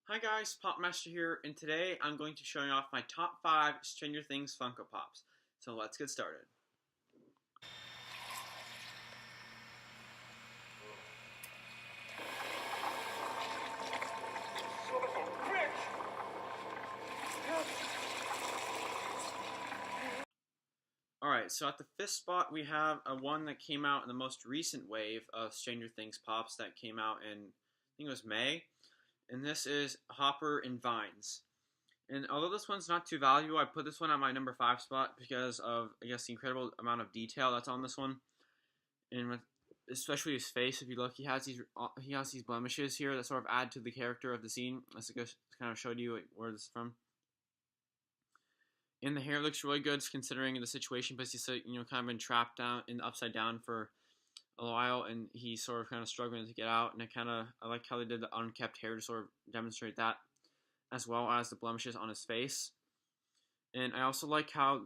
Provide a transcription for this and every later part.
Hi guys, Popmaster here, and today I'm going to be showing off my top 5 Stranger Things Funko Pops. So let's get started. Alright, so at the 5th spot we have a one that came out in the most recent wave of Stranger Things Pops that came out in, I think it was May. And this is Hopper and Vines. And although this one's not too valuable, I put this one at my number 5 spot because of, I guess, the incredible amount of detail that's on this one. And with especially his face, if you look, he has these blemishes here that sort of add to the character of the scene. Let's just kind of showed you where this is from. And the hair looks really good considering the situation, but he's kind of been trapped down in upside down for a while, and he's sort of kind of struggling to get out. And I like how they did the unkept hair to sort of demonstrate that, as well as the blemishes on his face. And I also like how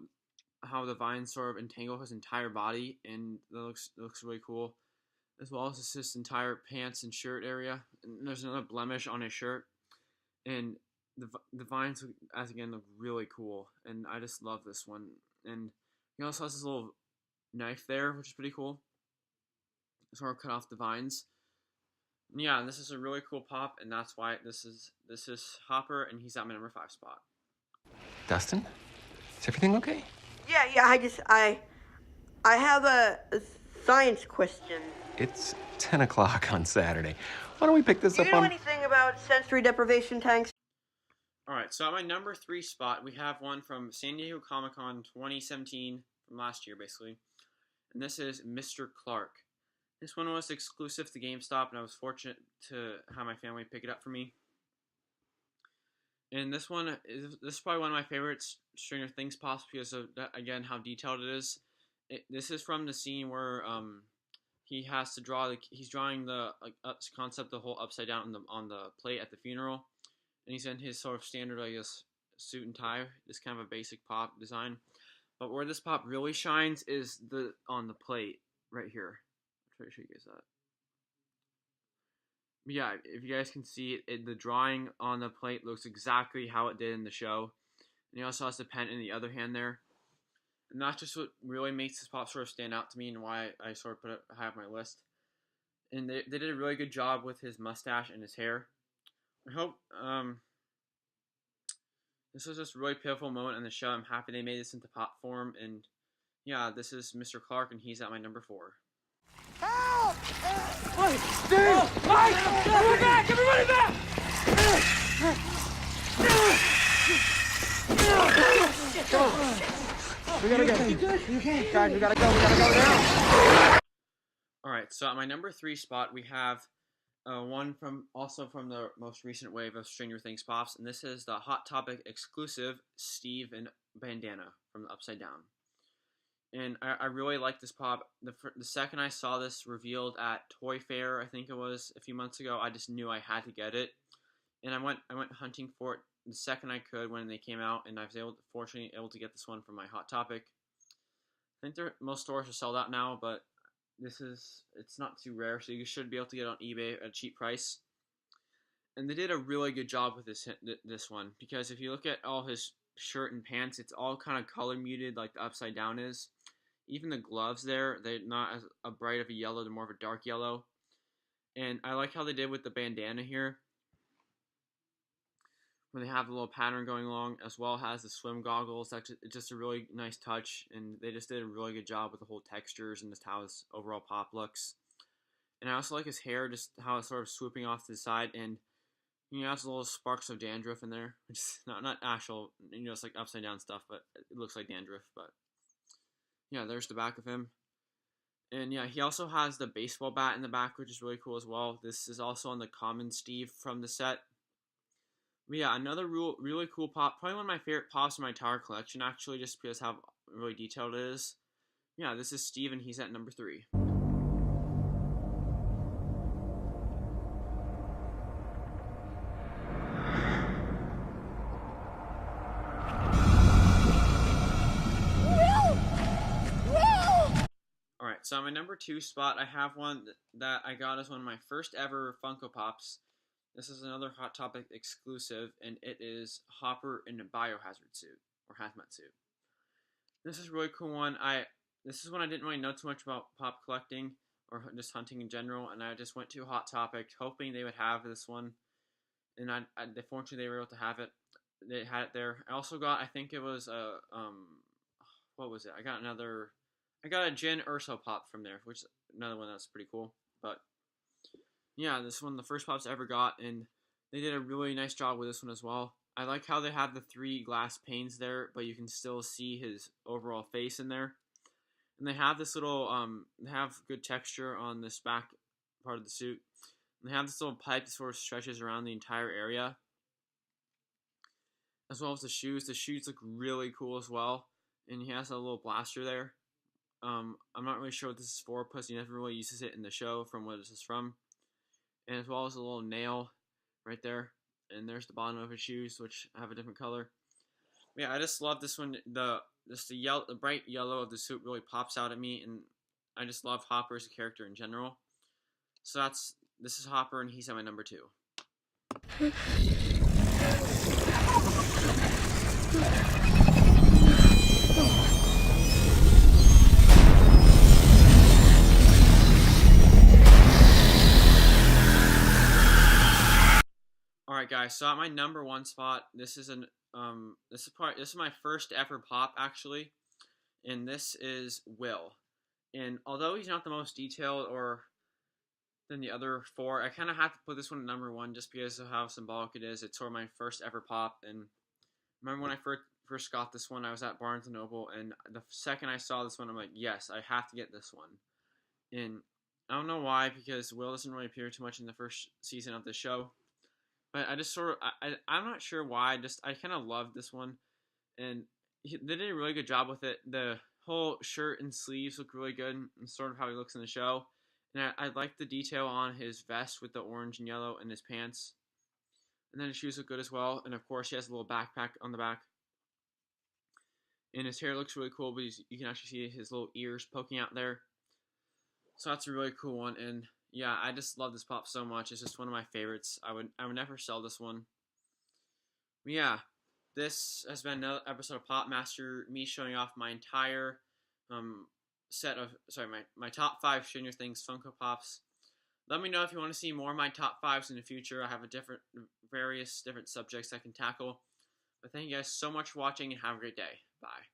the vines sort of entangle his entire body, and that looks really cool, as well as his entire pants and shirt area. And there's another blemish on his shirt, and the vines again look really cool, and I just love this one. And he also has this little knife there, which is pretty cool. Sort of cut off the vines. And yeah, this is a really cool pop, and that's why this is Hopper, and he's at my number 5 spot. Dustin, is everything okay? Yeah. I have a science question. It's 10 o'clock on Saturday. Why don't we pick this Do up you know on... anything about sensory deprivation tanks? Alright, so at my number 3 spot, we have one from San Diego Comic-Con 2017, from last year, basically. And this is Mr. Clark. This one was exclusive to GameStop, and I was fortunate to have my family pick it up for me. And this is probably one of my favorite Stranger Things Pops because of, again, how detailed it is. This is from the scene where he has to draw, he's drawing the concept, the whole upside down on the plate at the funeral. And he's in his sort of standard, I guess, suit and tie. This kind of a basic pop design. But where this pop really shines is on the plate right here. I'll try to show you guys that. But yeah, if you guys can see it, the drawing on the plate looks exactly how it did in the show. And he also has the pen in the other hand there. And that's just what really makes this pop sort of stand out to me and why I sort of put it high on my list. And they did a really good job with his mustache and his hair. I hope this was just a really pivotal moment in the show. I'm happy they made this into pop form. And yeah, this is Mr. Clark, and he's at my number 4. Help! Mike! Steve! Oh, Mike! Everyone back! Everybody back! We gotta go. You okay? Guys, we gotta go now. Alright, so at my number 3 spot, we have one also from the most recent wave of Stranger Things Pops, and this is the Hot Topic exclusive Steve and bandana from the Upside Down. And I really like this pop. The second I saw this revealed at Toy Fair, I think it was a few months ago, I just knew I had to get it. And I went hunting for it the second I could when they came out, and I was fortunately able to get this one from my Hot Topic. I think most stores are sold out now, but it's not too rare, so you should be able to get it on eBay at a cheap price. And they did a really good job with this one, because if you look at all his shirt and pants, it's all kind of color muted like the Upside Down is. Even the gloves there, they're not as bright of a yellow, they're more of a dark yellow. And I like how they did with the bandana here, where they have the little pattern going along, as well as the swim goggles. That's just a really nice touch, and they just did a really good job with the whole textures and just how his overall pop looks. And I also like his hair, just how it's sort of swooping off to the side, and he has little sparks of dandruff in there, which is not actual, it's like upside down stuff, but it looks like dandruff. But yeah, there's the back of him. And yeah, he also has the baseball bat in the back, which is really cool as well. This is also on the common Steve from the set. But yeah, another really cool pop. Probably one of my favorite pops in my entire collection, actually, just because how really detailed it is. Yeah, this is Steve, and he's at number 3. Alright, so on my number 2 spot, I have one that I got as one of my first ever Funko Pops. This is another Hot Topic exclusive, and it is Hopper in a biohazard suit or hazmat suit. This is a really cool one. This is one I didn't really know too much about pop collecting or just hunting in general, and I just went to Hot Topic hoping they would have this one, and fortunately they were able to have it. They had it there. I also got, I think it was a what was it? I got a Jin Urso pop from there, which is another one that's pretty cool. But yeah, this one the first pops I ever got, and they did a really nice job with this one as well. I like how they have the 3 glass panes there, but you can still see his overall face in there. And they have this little they have good texture on this back part of the suit. And they have this little pipe that sort of stretches around the entire area, as well as the shoes. The shoes look really cool as well, and he has a little blaster there. I'm not really sure what this is for, because he never really uses it in the show from what this is from. And as well as a little nail right there. And there's the bottom of his shoes, which have a different color. Yeah, I just love this one. The bright yellow of the suit really pops out at me, and I just love Hopper as a character in general. So this is Hopper, and he's at my number 2. Alright guys, so at my number 1 spot, this is my first ever pop actually, and this is Will. And although he's not the most detailed than the other 4, I kind of have to put this one at number 1 just because of how symbolic it is. It's sort of my first ever pop, and I remember when I first got this one, I was at Barnes & Noble, and the second I saw this one, I'm like, yes, I have to get this one. And I don't know why, because Will doesn't really appear too much in the first season of the show. But I just sort of, I'm not sure why, I kind of loved this one, and they did a really good job with it. The whole shirt and sleeves look really good, and sort of how he looks in the show. And I like the detail on his vest with the orange and yellow, and his pants. And then his shoes look good as well, and of course he has a little backpack on the back. And his hair looks really cool, but you can actually see his little ears poking out there. So that's a really cool one, and yeah, I just love this pop so much. It's just one of my favorites. I would never sell this one. But yeah, this has been another episode of Pop Master, me showing off my entire my top 5 Stranger Things Funko Pops. Let me know if you want to see more of my top 5s in the future. I have various different subjects I can tackle. But thank you guys so much for watching, and have a great day. Bye.